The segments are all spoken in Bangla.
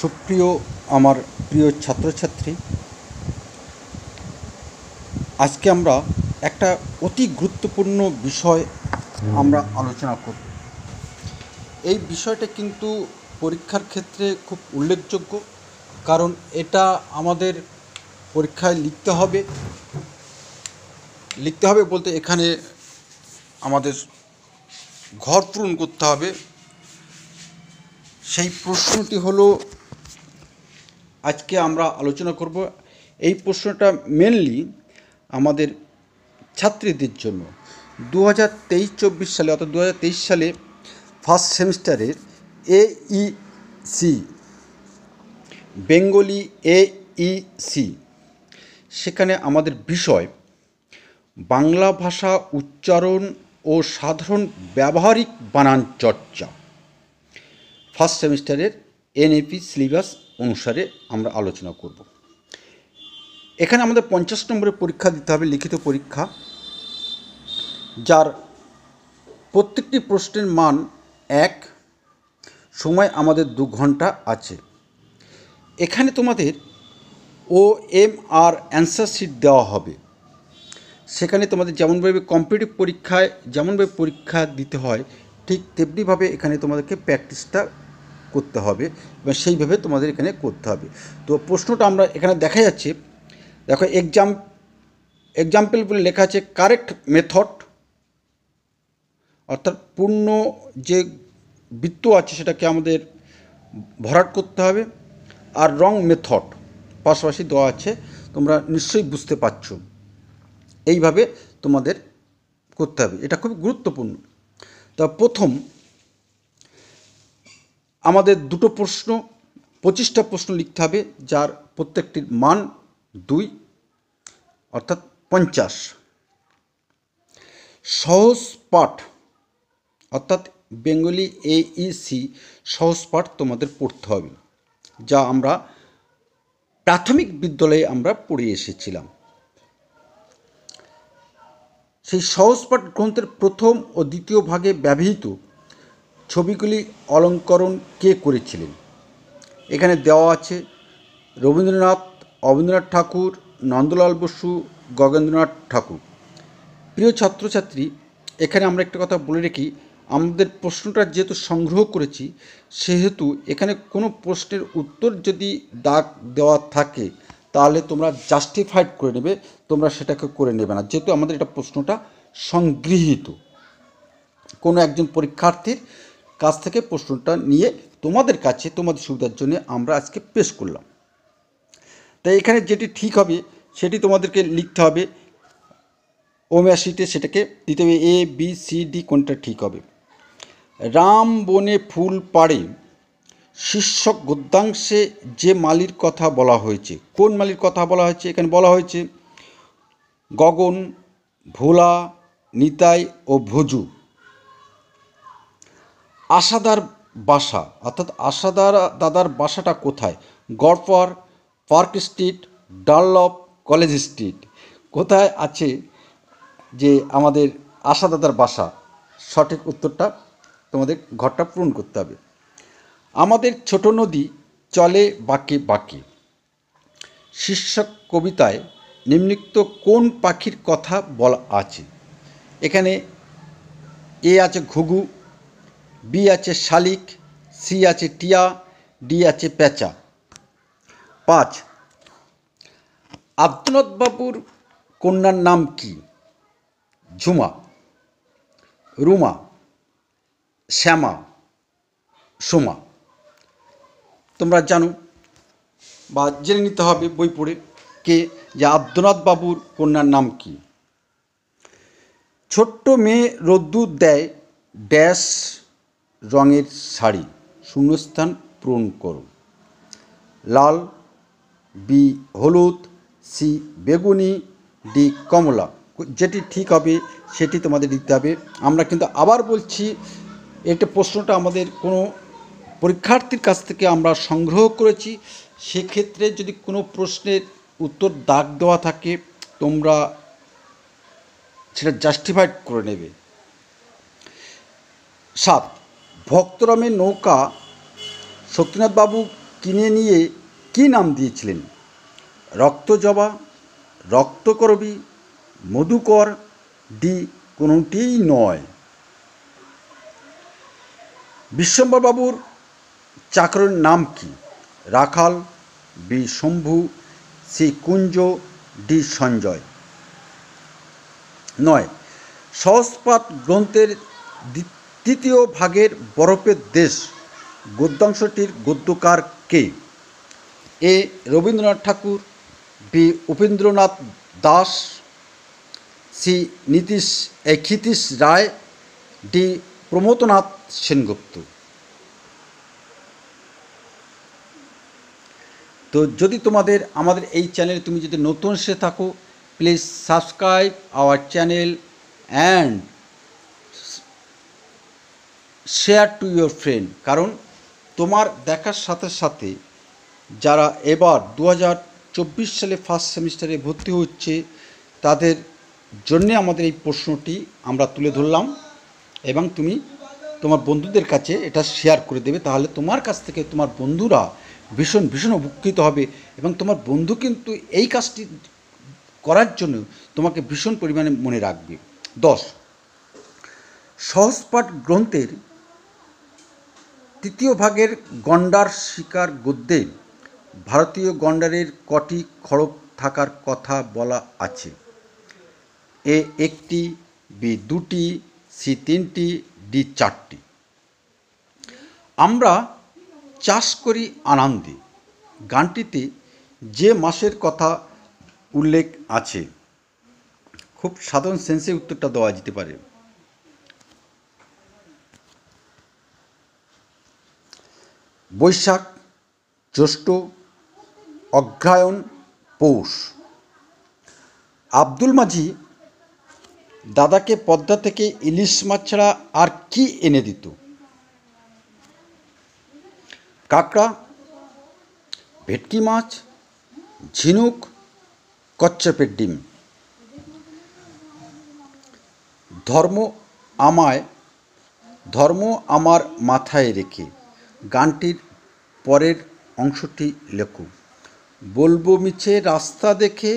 সুপ্রিয় আমার প্রিয় ছাত্রছাত্রী, আজকে আমরা একটা অতি গুরুত্বপূর্ণ বিষয় আমরা আলোচনা করব। এই বিষয়টা কিন্তু পরীক্ষার ক্ষেত্রে খুব উল্লেখযোগ্য, কারণ এটা আমাদের পরীক্ষায় লিখতে হবে বলতে এখানে আমাদের ঘর পূরণ করতে হবে। সেই প্রশ্নটি হলো আজকে আমরা আলোচনা করব। এই প্রশ্নটা মেনলি আমাদের ছাত্রীদের জন্য 2023-24 সালে, অর্থাৎ 2023 সালে ফার্স্ট সেমিস্টারের AEC বেঙ্গলি AEC, সেখানে আমাদের বিষয় বাংলা ভাষা উচ্চারণ ও সাধারণ ব্যবহারিক বানান চর্চা। ফার্স্ট সেমিস্টারের NAP সিলেবাস অনুসারে আমরা আলোচনা করব। এখানে আমাদের 50 নম্বরের পরীক্ষা দিতে হবে, লিখিত পরীক্ষা, যার প্রত্যেকটি প্রশ্নের মান 1, সময় আমাদের 2 ঘন্টা আছে। এখানে তোমাদের OMR অ্যান্সার শিট দেওয়া হবে। সেখানে তোমাদের যেমনভাবে কম্পিটিটিভ পরীক্ষায় যেমনভাবে পরীক্ষা দিতে হয়, ঠিক তেমনিভাবে এখানে তোমাদেরকে প্র্যাকটিসটা করতে হবে এবং সেইভাবে তোমাদের এখানে করতে হবে। তো প্রশ্নটা আমরা এখানে দেখা যাচ্ছে, দেখো এক্সাম্পল বলে লেখা আছে কারেক্ট মেথড, অর্থাৎ পূর্ণ যে বৃত্ত আছে সেটাকে আমাদের ভরাট করতে হবে, আর রং মেথড পাশাপাশি দেওয়া আছে। তোমরা নিশ্চয়ই বুঝতে পারছ, এইভাবে তোমাদের করতে হবে। এটা খুব গুরুত্বপূর্ণ। তা প্রথম আমাদের দুটো প্রশ্ন, 25টা প্রশ্ন লিখতে হবে, যার প্রত্যেকটির মান 2, অর্থাৎ 50। সহজ পাঠ, অর্থাৎ বেঙ্গলি AEC সহজ পাঠ তোমাদের পড়তে হবে, যা আমরা প্রাথমিক বিদ্যালয়ে আমরা পড়ে এসেছিলাম। সেই সহজ পাঠ গ্রন্থের প্রথম ও দ্বিতীয় ভাগে ব্যবহৃত ছবিগুলি অলঙ্করণ কে করেছিলেন? এখানে দেওয়া আছে রবীন্দ্রনাথ, অবনীন্দ্রনাথ ঠাকুর, নন্দলাল বসু, গগেন্দ্রনাথ ঠাকুর। প্রিয় ছাত্রছাত্রী, এখানে আমরা একটা কথা বলে রাখি, আমাদের প্রশ্নটা যেহেতু সংগ্রহ করেছি, সেহেতু এখানে কোনো প্রশ্নের উত্তর যদি দাগ দেওয়া থাকে তাহলে তোমরা জাস্টিফাইড করে নেবে, তোমরা সেটাকে করে নেবে না, যেহেতু আমাদের এটা প্রশ্নটা সংগৃহীত। কোনো একজন পরীক্ষার্থীর কাছ থেকে প্রশ্নটা নিয়ে তোমাদের কাছে তোমাদের সুবিধার জন্য আমরা আজকে পেশ করলাম। তাই এখানে যেটি ঠিক হবে সেটি তোমাদেরকে লিখতে হবে, ওমেয়া শিটে সেটাকে দিতে হবে ABCD কোনটা ঠিক হবে। রাম বনে ফুল পাড়ে শীর্ষক গদ্যাংশে যে মালির কথা বলা হয়েছে, কোন মালির কথা বলা হয়েছে? এখানে বলা হয়েছে গগন, ভোলা, নিতাই ও ভজু। আশাদার বাসা, অর্থাৎ আশাদার দাদার বাসাটা কোথায়? Garpar, park street, Dunlop, college street. কোথায় আছে যে আমাদের আশা দাদার বাসা? সঠিক উত্তরটা তোমাদের ঘরটা পূরণ করতে হবে। আমাদের ছোট নদী চলে বাঁকে বাঁকে শীর্ষক কবিতায় নিম্নলিখিত কোন পাখির কথা বলা আছে? এখানে A আছে ঘুঘু, B আছে শালিক, C আছে টিয়া, D আছে পেঁচা। 5, আব্দুনাথ বাবুর কন্যার নাম কি? ঝুমা, রুমা, শ্যামা, সোমা। তোমরা জানো বা জেনে নিতে হবে বই পড়ে কে যে আব্দুনাথ বাবুর কন্যার নাম কি। ছোট্ট মেয়ে রোদ্দুর দেয় ড্যাশ রঙের শাড়ি, শূন্যস্থান পূরণ করো। লাল, B হলুদ, C বেগুনি, D কমলা। যেটি ঠিক হবে সেটি তোমাদের দিতে হবে। আমরা কিন্তু আবার বলছি, এটা প্রশ্নটা আমাদের কোনো পরীক্ষার্থীর কাছ থেকে আমরা সংগ্রহ করেছি। সেক্ষেত্রে যদি কোনো প্রশ্নের উত্তর দাগ দেওয়া থাকে তোমরা সেটা জাস্টিফাইড করে নেবে। 7, ভক্তরামের নৌকা শক্তিনাথ বাবু কিনে নিয়ে কী নাম দিয়েছিলেন? রক্তজবা, রক্তকরবী, মধুকর, ডি কোনোটিই নয়। বিশ্বম্বরবাবুর চাকরের নাম কি? রাখাল, বি শম্ভু, সি কুঞ্জ, ডি সঞ্জয়। 9. সহজপাঠ গ্রন্থের তৃতীয় ভাগের বরফের দেশ গদ্যাংশটির গদ্যকার কে? এ রবীন্দ্রনাথ ঠাকুর, বি উপেন্দ্রনাথ দাস, সি ক্ষিতীশ রায়, ডি প্রমথনাথ সেনগুপ্ত। তো যদি আমাদের এই চ্যানেলে তুমি যদি নতুন এসে থাকো, please subscribe our channel and share to your friend. কারণ তোমার দেখার সাথে সাথে যারা এবার 2024 সালে ফার্স্ট সেমিস্টারে ভর্তি হচ্ছে তাদের জন্যে আমাদের এই প্রশ্নটি আমরা তুলে ধরলাম, এবং তুমি তোমার বন্ধুদের কাছে এটা শেয়ার করে দেবে। তাহলে তোমার কাছ থেকে তোমার বন্ধুরা ভীষণ ভীষণ উপকৃত হবে, এবং তোমার বন্ধু কিন্তু এই কাজটি করার জন্য তোমাকে ভীষণ পরিমাণে মনে রাখবে। 10. সহজপাঠ গ্রন্থের তৃতীয় ভাগের গণ্ডার শিকার গদ্যে ভারতীয় গণ্ডারের কটি খড়গ থাকার কথা বলা আছে? এ 1টি, বি 2টি, সি 3টি, ডি 4টি। আমরা চাষ করি আনন্দে গানটিতে যে মাসের কথা উল্লেখ আছে? খুব সাধারণ সেন্সে উত্তরটা দেওয়া যেতে পারে। বৈশাখ, জ্যৈষ্ঠ, অগ্রহায়ণ, পৌষ। আব্দুল মাঝি দাদাকে পদ্মা থেকে ইলিশ মাছ ছাড়া আর কি এনে দিত? কাঁকড়া, ভেটকি মাছ, ঝিনুক, কচ্ছপের ডিম। ধর্ম আমার মাথায় রেখে গানটির পরের অংশটি লেখো। বলবো মিছে রাস্তা দেখে,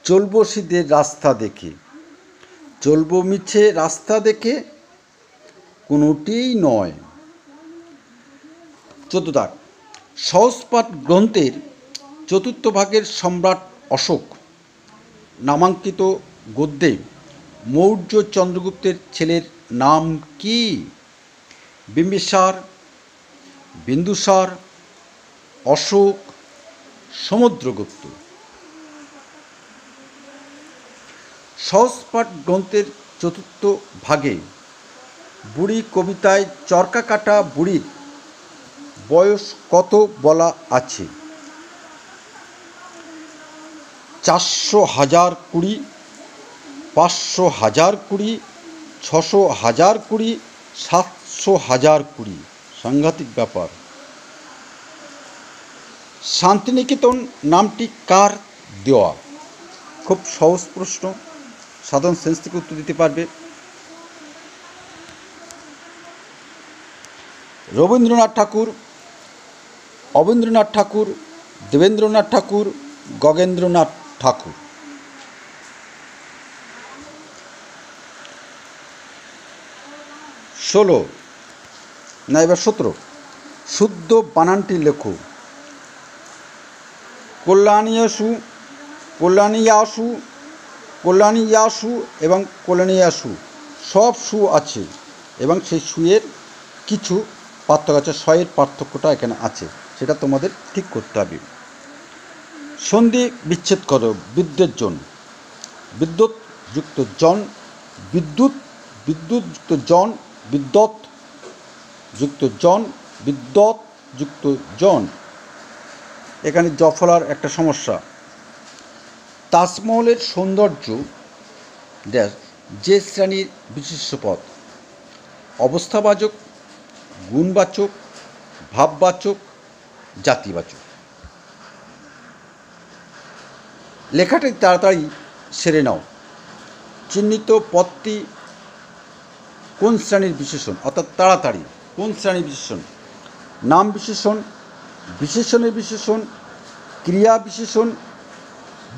চলবো সিধে রাস্তা দেখে। চলবো মিছে রাস্তা দেখে কোনোটিই নয়। 14 সহজপাঠ গ্রন্থের চতুর্থ ভাগের সম্রাট অশোক নামাঙ্কিত গদ্যে মৌর্য চন্দ্রগুপ্তের ছেলের নাম কি? বিম্বিসার, বিন্দুসার, অশোক, সমুদ্রগুপ্ত। সহজপাঠ গ্রন্থের চতুর্থ ভাগে বুড়ি কবিতায় চরকা কাটা বুড়ির বয়স কত বলা আছে? 400,020, 500,020, 600,020, 700,020। সাংঘাতিক ব্যাপার। শান্তিনিকেতন নামটি কার দেওয়া? খুব সহজ প্রশ্ন, সাধারণ সেন্স থেকে উত্তর দিতে পারবে। রবীন্দ্রনাথ ঠাকুর, অবীন্দ্রনাথ ঠাকুর, দেবেন্দ্রনাথ ঠাকুর, গগেন্দ্রনাথ ঠাকুর। 17 শুদ্ধ বানানটি লেখো। কল্যাণীয়াসু, কল্যাণীয়াসু, কল্যাণীয়াসু এবং কল্যাণীয়াসু সব সু আছে, এবং সেই সুয়ের কিছু পার্থক্য আছে। শয়ের পার্থক্যটা এখানে আছে, সেটা তোমাদের ঠিক করতে হবে। সন্ধি বিচ্ছেদ করো। বিদ্যুৎ জন, বিদ্যুৎ যুক্ত জন, বিদ্যুৎ, বিদ্যুৎ যুক্ত জন, বিদ্যৎ যুক্ত জন, বিদ্যৎ যুক্ত জন। এখানে জফলার একটা সমস্যা। তাজমহলের সৌন্দর্য যে শ্রেণীর বিশেষ্য পদ? অবস্থাবাচক, গুণবাচক, ভাববাচক, জাতিবাচক। লেখাটি তাড়াতাড়ি সেরে নাও। চিহ্নিত পদটি কোন শ্রেণীর বিশেষণ? অর্থাৎ তাড়াতাড়ি কোন শ্রেণীর বিশেষণ? নাম বিশেষণ, বিশেষণের বিশেষণ, ক্রিয়া বিশেষণ,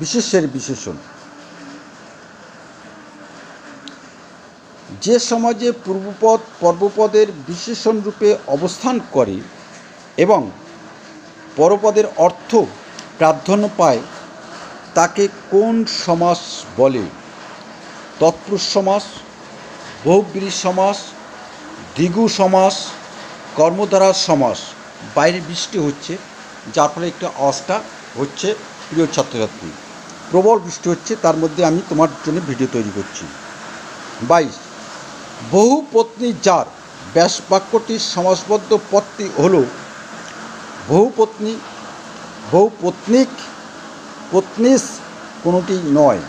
বিশেষ্যের বিশেষণ। যে সমাজে পূর্বপদ পর্বপদের বিশেষণ রূপে অবস্থান করে এবং পরপদের অর্থ প্রাধান্য পায় তাকে কোন সমাস বলে? তৎপুরুষ সমাস, বহুব্রীহি সমাস, দ্বিগু সমাস, কর্মধারয় সমাস। বাইরে বৃষ্টি হচ্ছে, যার ফলে একটু আওয়াজটা হচ্ছে। প্রিয় ছাত্রছাত্রী, প্রবল বৃষ্টি হচ্ছে, তার মধ্যে আমি তোমার জন্য ভিডিও তৈরি করছি। 22, বহু পত্নী যার। ব্যাস বাক্যটির সমাসবদ্ধ পদটি হল বহুপত্নী, বহুপত্নীক, পত্নীস কোনোটি নয়।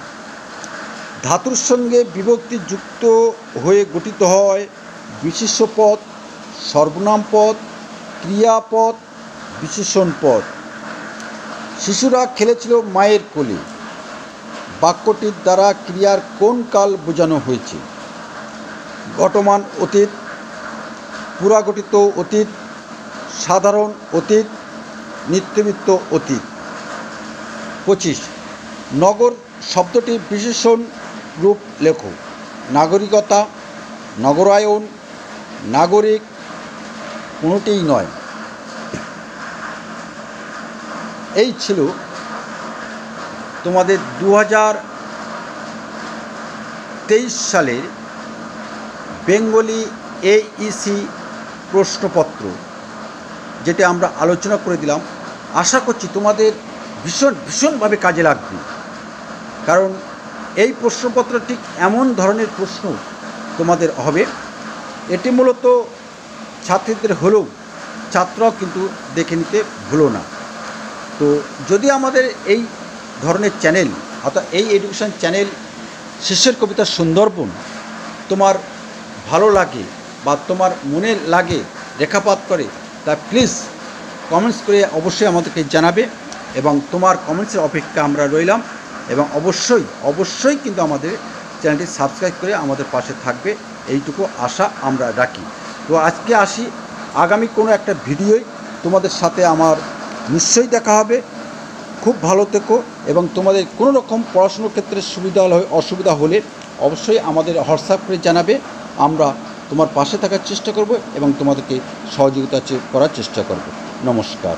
ধাতুর সঙ্গে বিভক্তি যুক্ত হয়ে গঠিত হয় বিশেষ্য পদ, সর্বনাম পদ, ক্রিয়াপদ, বিশেষণ পদ। শিশুরা খেলেছিল মায়ের কোলে। বাক্যটির দ্বারা ক্রিয়ার কোন কাল বোঝানো হয়েছে? ঘটমান অতীত, পুরাগঠিত অতীত, সাধারণ অতীত, নিত্যবৃত্ত অতীত। 25, নগর শব্দটির বিশেষণ রূপ লেখো। নাগরিকতা, নগরায়ন, নাগরিক, কোনোটিই নয়। এই ছিল তোমাদের 2023 সালের বেঙ্গলি এইসি প্রশ্নপত্র, যেটা আমরা আলোচনা করে দিলাম। আশা করছি তোমাদের ভীষণভাবে কাজে লাগবে, কারণ এই প্রশ্নপত্র ঠিক এমন ধরনের প্রশ্ন তোমাদের হবে। এটি মূলত ছাত্রীদের হলেও ছাত্ররাও কিন্তু দেখে নিতে ভুলো না। তো যদি আমাদের এই ধরনের চ্যানেল, অর্থাৎ এই এডুকেশন চ্যানেল শিষ্যের কবিতা সুন্দরবন তোমার ভালো লাগে বা তোমার মনে লাগে, রেখাপাত করে, তা প্লিজ কমেন্টস করে অবশ্যই আমাদেরকে জানাবে, এবং তোমার কমেন্টসের অপেক্ষা আমরা রইলাম। এবং অবশ্যই কিন্তু আমাদের চ্যানেলটি সাবস্ক্রাইব করে আমাদের পাশে থাকবে, এইটুকু আশা আমরা রাখি। তো আজকে আসি, আগামী কোনো একটা ভিডিওয় তোমাদের সাথে আমার নিশ্চয়ই দেখা হবে। খুব ভালো থেকো, এবং তোমাদের কোনো রকম পড়াশুনোর ক্ষেত্রে অসুবিধা হলে অবশ্যই আমাদের হোয়াটসঅ্যাপ করে জানাবে। আমরা তোমার পাশে থাকার চেষ্টা করব এবং তোমাদেরকে সহযোগিতা করার চেষ্টা করব। নমস্কার।